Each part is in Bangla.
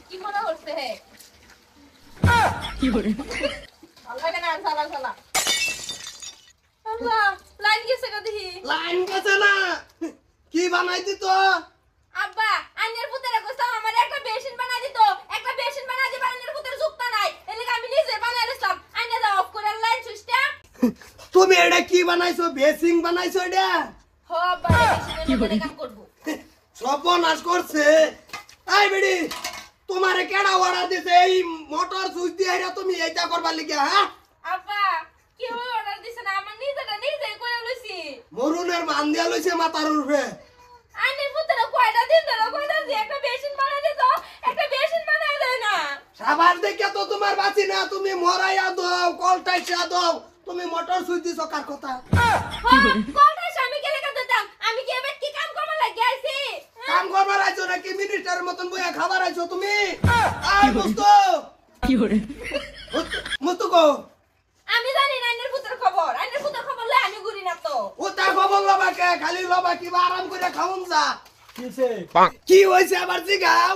কি মনে হচ্ছে হে কি করে আল্লাহ কেন সালা সালা আল্লাহ লাইন গেছে কদি লাইন গেছে না কি বানাইতি তো আব্বা আন্নের পুতেরে কইতাম আমার একটা বেসিন বানাই দিত একটা বেসিন বানাই দিবা আন্নের পুতের যুক্তা নাই এলিগে আমি নিজে বানাইলাম আন্নে দাও অফ করে লাইন সুইচটা তুমি এটা কি বানাইছো বেসিং বানাইছো এটা হ আব্বা বেসিনের মধ্যে কাম করব সর্বনাশ করছে এই বেডি তোমারে কেডা অর্ডার দিছে এই মোটর সুইচ দিয়ে এরা তুমি এইটা করবার লাগি হ্যাঁ আব্বা কি অর্ডার দিছ না আমার নিজেটা নিজেই করে লইছি মরুনের মান দিয়া লইছে মাথার উপরে আন্নের পুতেরে কয়টা দিন ধরে কইতাছি একটা বেসিন বানাই দিত একটা বেসিন বানাই দেয় না সাবাস দেখে তো তোমার বাঁচি না তুমি মরাইয়া দাও কলটাইয়া দাও তুমি মোটর সুইচ দিছো কার কথা কোথায় আমি গেলে কাজ দিতাম আমি কি এবার কি কাম করব লাগি আইছি কাম করবার আইছো নাকি মিনিস্টারের মতন বইয়া খাবার আইছো তুমি আই মুস্ত কি করে মুস্ত কো আমি জানি না আন্নের পুতের খবর লই আমি ঘুরি না তো ও তার খবর লবাকে খালি লবা কি বা আরাম করে খাওন যা কিছে কি হইছে আবার জিগাও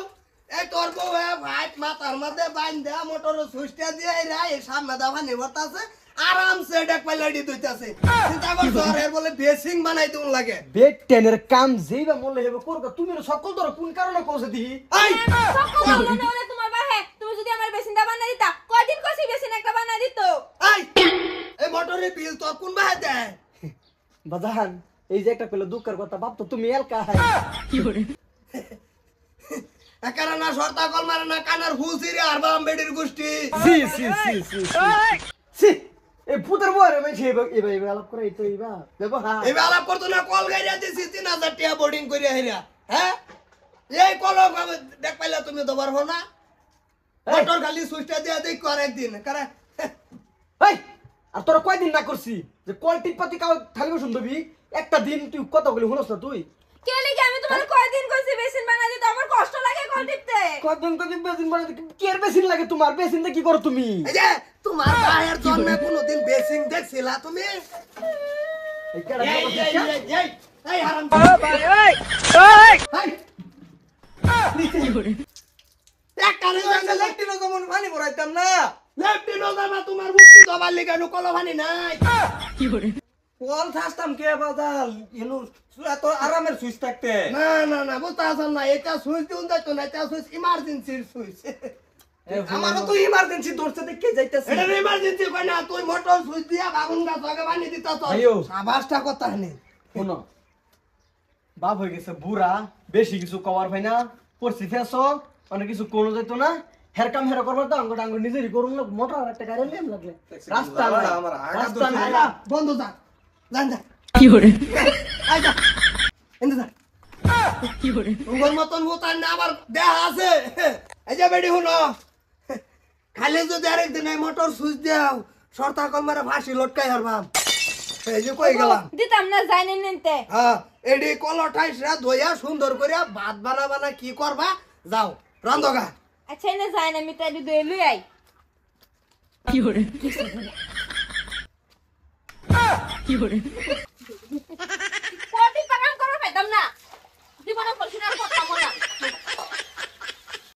এই তোর বউ ভাই মাথার মধ্যে বাইন দে মোটর সুইচটা দিয়ে এরা এই সামনে দাবা নিবতাছে আরামসে ডেক পাইলাডি দইতাছে চিন্তা করছ আর এর বলে বেসিং বানাই দিউন লাগে বেড টেনের কাম যেইবা মরলে হেবে করবা তুমি সকল তোর কোন কারণে কইছে দি এই সকল মনে হলে তোমার বাহে তুমি যদি আমার বেসিনটা বানাই দিতা কয়দিন কইছি বেসিন একটা বানাই দিত এই এই মোটরের বিল তোর কোন বাহে দেয় বাজান এই যে একটা কইলো দুঃখের কথা বাপ তো তুমি এলকা হাই কি করে একারা না শর্তা কল মারে না কানার ফুল সিরে আর বাম বেডির গোষ্ঠী সি সি সি সি সি এই পুতর বরে মে ছে এবা আলাপ করে তো এবা ব্যবহার এই আলাপ করতো না কল গাইরা দিছি 3000 টাকা বোর্ডিং করিয়া হেরা হ্যাঁ এই কল দেখ পাইলা তুমি তো পারবো না মোটর খালি সুইচটা দিয়ে দেই করে একদিন করে এই আর তোরা কয়দিন না করছি যে কোয়ালিটি পাতি কাও খালি বসুন দিবি একটা দিন তুই কত বলি হলস না তুই কে লাগি আমি তোমার কয়দিন কইছি বেসিন বানাই দিত আমার কষ্ট লাগে কল টিপতে কয়দিন কয়দিন বেসিন মানে কি এর বেসিন লাগে তোমার বেসিনটা কি করো তুমি এই যে তোমার গায়ের জন্মে কোনোদিন বেসিং দেখছিলা তুমি এই কেডা এই হারাম কি করে একটারে জানলে লেফটিনো যেমন পানি ভরাইতাম না লেফটি নজামা তোমার মুক্তি দবার লিগা নো কলভানি নাই কি করে কল থাকতাম কে বাজাল ইনু এত আরামের সুইচ থাকতে না না না বুঝতে আসল না এটা সুইচ দিউন যাইতো না এটা সুইচ ইমার্জেন্সির সুইচ আমারও তো ইমার্জেন্সি ধরছে দেখে যাইতাছি এটা ইমার্জেন্সি কই না তুই মোটর সুইচ দিয়া বাগুন গাছ আগে বানি দিতা তো আইও। সাবাসটা কথা নে শোনো বাপ হয়ে গেছে বুড়া বেশি কিছু কভার ভাই না পড়ছি ফেসো অনেক কিছু কোনো যেত না হের কাম হেরা করবার তো আঙ্গুর আঙ্গুর নিজেরই করুন না মোটর একটা গাড়ি নিয়ে লাগলে রাস্তা নাই রাস্তা নাই বন্ধ যা জান যা কি করে আই যা এনে যা কি করে তোমার মতন হুতার না আবার দেহ আছে এই যে বেডি হুনো খালি যদি আরেকদিন এই মোটর সুইচ দাও শর্তা কল মারে ফাঁসি লটকাই হারবাম এই যে কই গেলাম দিতাম না জানি নিতে হ্যাঁ এডি কলঠাইসরা ধইয়া সুন্দর করিয়া ভাত বানা কি করবা যাও রান্ধগা আচ্ছা এনে যাই না মিটাই দই লই আই কি করে কি করে কোটি পাকাম করো পেতাম না জীবনে পড়ছিনা কথা মনা